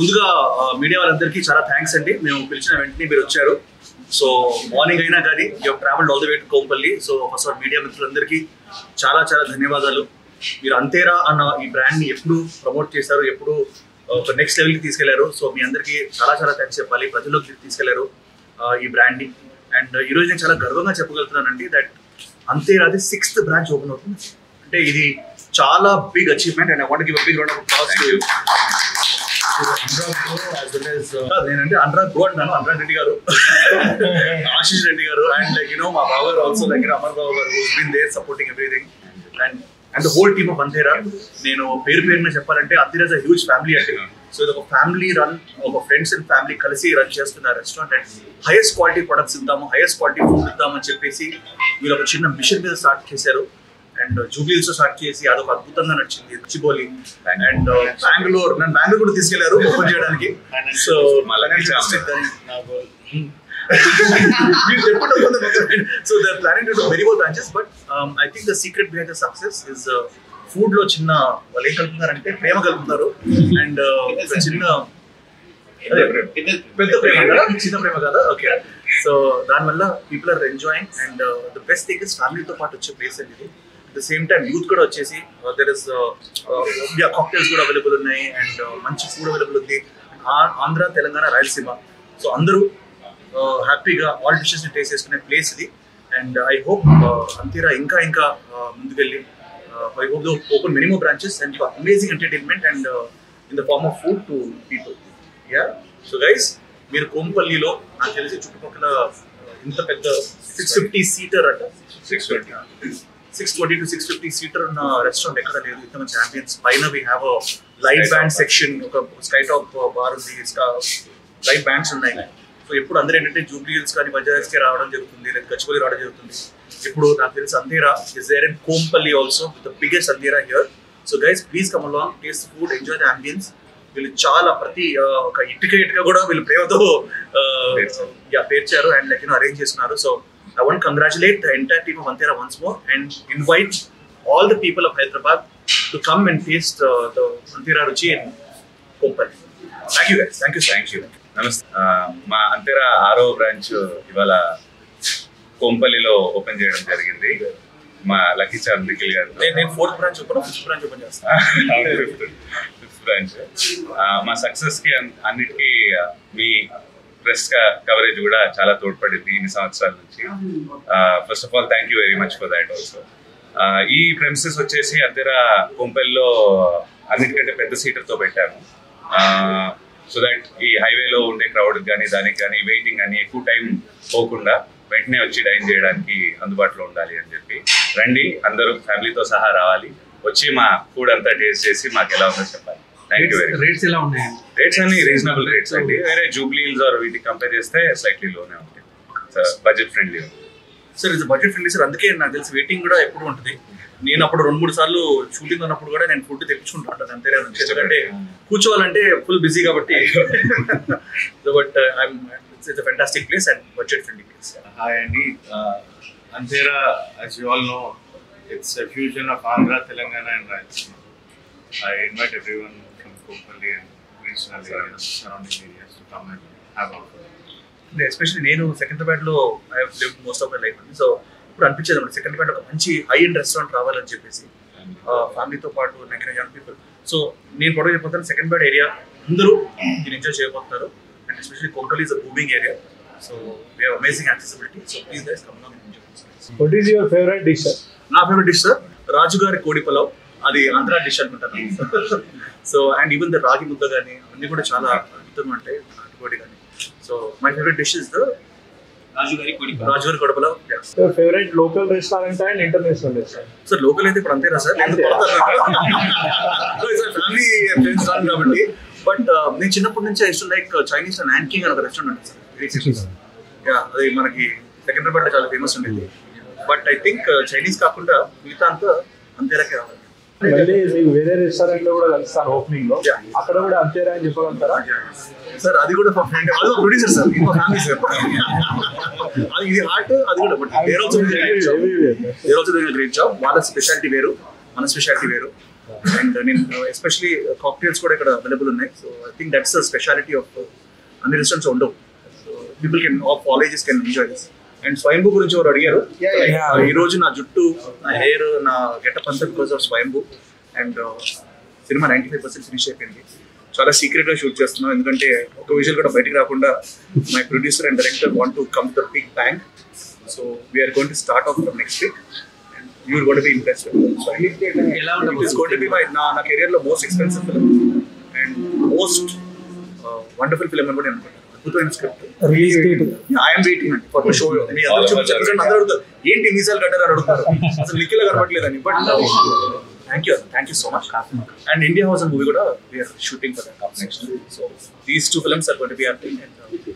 ముందుగా మీడియా వాళ్ళందరికీ చాలా థ్యాంక్స్ అండి. మేము పిలిచిన వెంటనే మీరు వచ్చారు. సో మార్నింగ్ అయినా కానీ you travelled all the way to Kompally. So first all media మిత్రులందరికీ చాలా చాలా ధన్యవాదాలు. మీరు అంతేరా అన్న ఈ బ్రాండ్ని ఎప్పుడు ప్రమోట్ చేశారు, ఎప్పుడు ఒక నెక్స్ట్ లెవెల్కి తీసుకెళ్లారు. సో మీ అందరికీ చాలా చాలా థ్యాంక్స్ చెప్పాలి. ప్రజల్లోకి తీసుకెళ్లారు ఈ బ్రాండ్ని. అండ్ ఈరోజు నేను చాలా గర్వంగా చెప్పగలుగుతున్నానండి దట్ అంతేరాది 6th బ్రాంచ్ ఓపెన్ అవుతుంది. అంటే ఇది చాలా big achievement and I want to give a big round of applause to you. నేనంటే అనురాగ్ గో అంటాను, అనురాగ్ రెడ్డి గారు, ఆశీష్ రెడ్డి గారు, అండ్ లైక్ మా బావ గారు also like Amar Babu garu who's been there supporting everything and the whole team of Antera. నేను పేరున చెప్పాలంటే Antera is a huge family అండి. సో ఇది ఒక ఫ్యామిలీ రన్, ఒక ఫ్రెండ్స్ అండ్ ఫ్యామిలీ కలిసి రన్ చేస్తున్న restaurant and highest quality products ఇద్దాము, హైయెస్ట్ క్వాలిటీ ఫుడ్ ఇద్దామని చెప్పేసి మీరు ఒక చిన్న మిషన్ మీద స్టార్ట్ చేశారు. అండ్ జూబ్లీహిల్స్ లో స్టార్ట్ చేసి అదొక అద్భుతంగా నడిచింది. చిబోలి అండ్ బెంగళూరు, నన్ను బెంగళూరు కూడా తీసుకెళ్లారు ఓపెన్ చేయడానికి. So so they're planning to do very more branches, but I think the secret behind the success is food lo chinna వాళ్ళు ఏం కలుపుతున్నారంటే ప్రేమ కలుపుతున్నారు. అండ్ చిన్న పెద్ద ప్రేమ కదా, చిన్న ప్రేమ కదా. ఓకే, సో దానివల్ల people are enjoying and the best thing is ఫ్యామిలీతో పాటు వచ్చే ప్లేస్ అండి ఇది. At the same time youth కూడా వచ్చేసి దర్ ఇస్ కాక్టైల్స్ కూడా అవైలబుల్ ఉన్నాయి అండ్ మంచి ఫుడ్ అవైలబుల్ ఉంది. ఆంధ్ర, తెలంగాణ, రాయలసీమ, సో అందరూ హ్యాపీగా ఆల్ డిషెస్ని టేస్ట్ చేసుకునే ప్లేస్ ఇది. అండ్ ఐ హోప్ అంతేరా ఇంకా ఇంకా ముందుకెళ్ళి I hope they open many more branches and amazing entertainment and in the farm of food to people. Yeah, so guys మీరు కోంపల్లిలో నాకు తెలిసి చుట్టుపక్కల ఇంత పెద్ద 650 సీటర్ అంట, 620 to 650 సీటర్ ఉన్న రెస్టారెంట్ ఎక్కడ లేదు. ఇంత మంచి అంబియన్స్. పైన we have a light band section, ఒక స్కై టాప్ బార్ ఉంది, లైట్ బ్యాండ్స్ ఉన్నాయి. సో ఎప్పుడు అందరూ ఏంటంటే జూబ్లీహిల్స్ కానీ బజాజ్కి రావడం జరుగుతుంది, లేదా గచ్చిబౌలి రావడం జరుగుతుంది. ఇప్పుడు నాకు తెలిసి Antera is there in Kompally also, the biggest Antera here. So guys please come along, taste food, enjoy the ambience. వీళ్ళు చాలా ప్రతి ఒక ఇటుక కూడా వీళ్ళు ప్రేమతో పేర్చారు అండ్ లైక్ అరేంజ్ చేస్తున్నారు. So I want to congratulate the entire team of Antera once more and invite all the people of Hyderabad to come and taste the Antera Ruchi in Kompalli. Thank you guys. Thank you. నమస్తే. మా అంతేరా 6వ branch ఇవాళ కోంపల్లిలో open చేయడం జరిగింది. మా lucky చార్ నిఖిల్ గారు. నేను 4th branch open, 5th branch open చేస్తాను. 5th branch. మా సక్సెస్ కి అన్నిటికీ మీ ప్రెస్ కవరేజ్ కూడా చాలా తోడ్పడింది ఇన్ని సంవత్సరాల నుంచి. First of all thank you very much for that also. ఈ ప్రెమిసెస్ వచ్చేసి అంతేరా కోంపల్లిలో అన్నిటికంటే పెద్ద సీటర్తో పెట్టాను. సో దట్ ఈ హైవేలో ఉండే క్రౌడ్ కానీ దానికి కానీ వెయిటింగ్ కానీ ఎక్కువ టైం పోకుండా వెంటనే వచ్చి డైన్ చేయడానికి అందుబాటులో ఉండాలి అని చెప్పి. రండి, అందరూ ఫ్యామిలీతో సహా రావాలి, వచ్చి మా ఫుడ్ అంతా టేస్ట్ చేసి మాకు ఎలా ఉందో చెప్పాలి. Thank you very much. Rates ఎలా ఉన్నాయి? రేట్స్ అన్ని రీజనబుల్ రేట్స్ అండి. వేరే జూబ్లీహిల్స్ ఆర్ వీటికి కంపేర్ చేస్తే స్లైట్లీ లోనే ఉంటాయి. బడ్జెట్ ఫ్రెండ్లీ ఉంది సార్. ఇది బడ్జెట్ ఫ్రెండ్లీ సార్. అందుకే నాకు తెలిసి వెయిటింగ్ కూడా ఎప్పుడు ఉంటుంది. నేను అప్పుడు 2-3 సార్లు షూటింగ్ ఉన్నప్పుడు కూడా నేను ఫుడ్ తెప్పించుకుంటాను అంతే. ఎందుకంటే కూర్చోవాలంటే ఫుల్ బిజీ కాబట్టి. But it's a fantastic place and budget friendly place. Hi Andy, Antera, as you all know, it's a fusion of Andhra, Telangana and Rayalaseema. I invite everyone from Kompalli and regional areas, surrounding areas to come and have our food. Especially నేను సెకండ్రాబాద్లో I have lived most of my life. So ఇప్పుడు అనిపించేది అన్నమాట సెకండ్రాబాద్ ఒక మంచి high end restaurant రావాలని చెప్పేసి ఫ్యామిలీతో పాటు నాకు యంగ్ పీపుల్. సో నేను కూడా చెప్పిపోతాను సెకండ్రాబాద్ ఏరియా అందరూ దీన్ని ఎంజాయ్ చేయబోతున్నారు. And especially Kompally is a booming area. So we have amazing accessibility. So please guys come on and enjoy. What is your favorite dish? నా ఫేవరెట్ డిష్ సార్ రాజుగారి కోడి పలావ్. అది Andhra dish అనుకుంటాను. సో అండ్ ఈవెన్ ద రాగి ముద్ద కానీ అన్నీ కూడా చాలా అద్భుతంగా ఉంటాయి, నాటుకోడి కానీ. So my favourite dish is the రాజుగారి కోడి pulao. Your favorite local restaurant and international restaurant? Sir local అయితే ఇప్పుడు అంతేనా సార్? ఫ్యామిలీ ఫ్రెండ్స్ రాను కాబట్టి. బట్ నేను చిన్నప్పటి నుంచి ఐ టు లైక్ చైనీస్ నాన్కింగ్ అని ఒక రెస్టారెంట్ ఉంటుంది సార్. అది మనకి సెకండ్రాబాద్ లో చాలా ఫేమస్ ఉండేది. బట్ ఐ థింక్ చైనీస్ కాకుండా మిగతా అంతా అంతేరాకే రావాలి. మళ్ళీ మీకు వేరే రెస్టారెంట్ లో కూడా కలుస్తాను ఓపెనింగ్ లో, అక్కడ కూడా అంతేరా అని చెప్పగలుగుతారా సార్? అది కూడా ఫ్రెండ్, అది ఒక ప్రొడ్యూసర్ సార్, ఇంకో ఫ్యామిలీ సార్. అది ఇది హార్ట్, అది కూడా. But they're also doing great job. వాళ్ళ స్పెషాలిటీ వేరు. మన స్పెషాలిటీ వేరు. అండ్ నేను ఎస్పెషలీ కాక్టైల్స్ కూడా ఇక్కడ అవైలబుల్ ఉన్నాయి. So I think that's the speciality of అన్ని రెస్టారెంట్స్ ఉండవు. People can of all ages can enjoy this. And స్వయంభూ గురించి ఎవరు అడిగారు. ఈ రోజు నా జుట్టు, నా హెయిర్, నా గెటప్ అంతా because of Swayambhu. And cinema 95% finish అయిపోయింది. చాలా సీక్రెట్ గా షూట్ చేస్తున్నాం, ఎందుకంటే ఒక విజువల్ కూడా బయటకు రాకుండా my producer and director want to come to the big bang. So we are going to start off from next week. You are going to be impressed with it. So it is going to be my career lo most expensive film and most wonderful film అని కూడా నేను అనుకుంటాను. అద్భుతమైన script. Release date I am waiting for the show. మీ అందరూ చూపించారు, అందరూ అడుగుతారు ఏంటి మీసాలు కట్టారు అని అడుగుతారు. అసలు నిఖిల్ కనబడలేదని. But thank you so much. And India House movie కూడా we are shooting for that next. So these two films are going to be our thing. And